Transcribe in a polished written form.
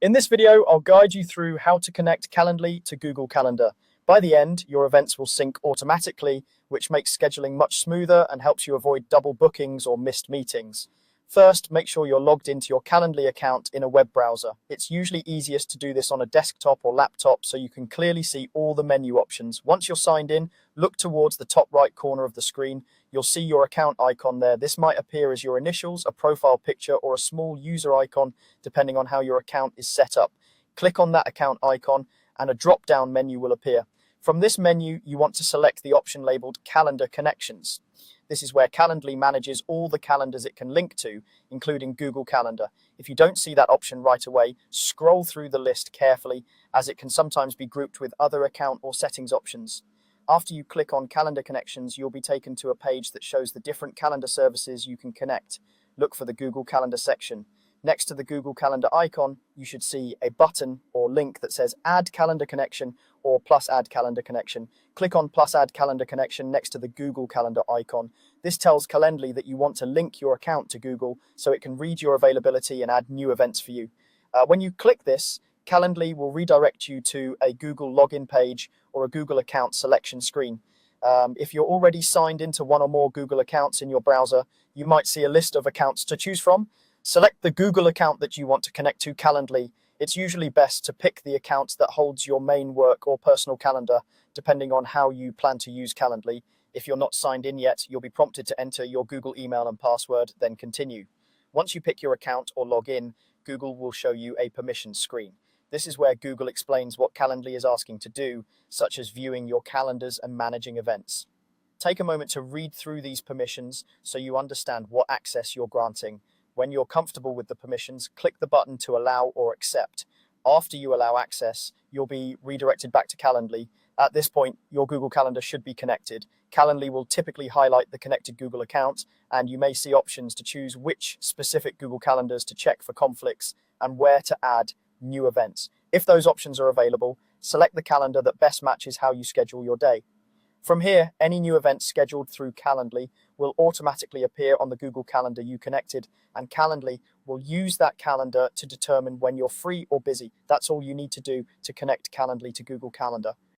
In this video, I'll guide you through how to connect Calendly to Google Calendar. By the end, your events will sync automatically, which makes scheduling much smoother and helps you avoid double bookings or missed meetings. First, make sure you're logged into your Calendly account in a web browser. It's usually easiest to do this on a desktop or laptop so you can clearly see all the menu options. Once you're signed in, look towards the top right corner of the screen. You'll see your account icon there. This might appear as your initials, a profile picture, or a small user icon, depending on how your account is set up. Click on that account icon and a drop-down menu will appear. From this menu, you want to select the option labeled Calendar Connections. This is where Calendly manages all the calendars it can link to, including Google Calendar. If you don't see that option right away, scroll through the list carefully, as it can sometimes be grouped with other account or settings options. After you click on Calendar Connections, you'll be taken to a page that shows the different calendar services you can connect. Look for the Google Calendar section. Next to the Google Calendar icon, you should see a button or link that says Add Calendar Connection or Plus Add Calendar Connection. Click on Plus Add Calendar Connection next to the Google Calendar icon. This tells Calendly that you want to link your account to Google so it can read your availability and add new events for you. When you click this, Calendly will redirect you to a Google login page or a Google account selection screen. If you're already signed into one or more Google accounts in your browser, you might see a list of accounts to choose from. Select the Google account that you want to connect to Calendly. It's usually best to pick the account that holds your main work or personal calendar, depending on how you plan to use Calendly. If you're not signed in yet, you'll be prompted to enter your Google email and password, then continue. Once you pick your account or log in, Google will show you a permissions screen. This is where Google explains what Calendly is asking to do, such as viewing your calendars and managing events. Take a moment to read through these permissions so you understand what access you're granting. When you're comfortable with the permissions, click the button to allow or accept. After you allow access, you'll be redirected back to Calendly. At this point, your Google Calendar should be connected. Calendly will typically highlight the connected Google account, and you may see options to choose which specific Google Calendars to check for conflicts and where to add new events. If those options are available, select the calendar that best matches how you schedule your day. From here, any new events scheduled through Calendly will automatically appear on the Google Calendar you connected, and Calendly will use that calendar to determine when you're free or busy. That's all you need to do to connect Calendly to Google Calendar.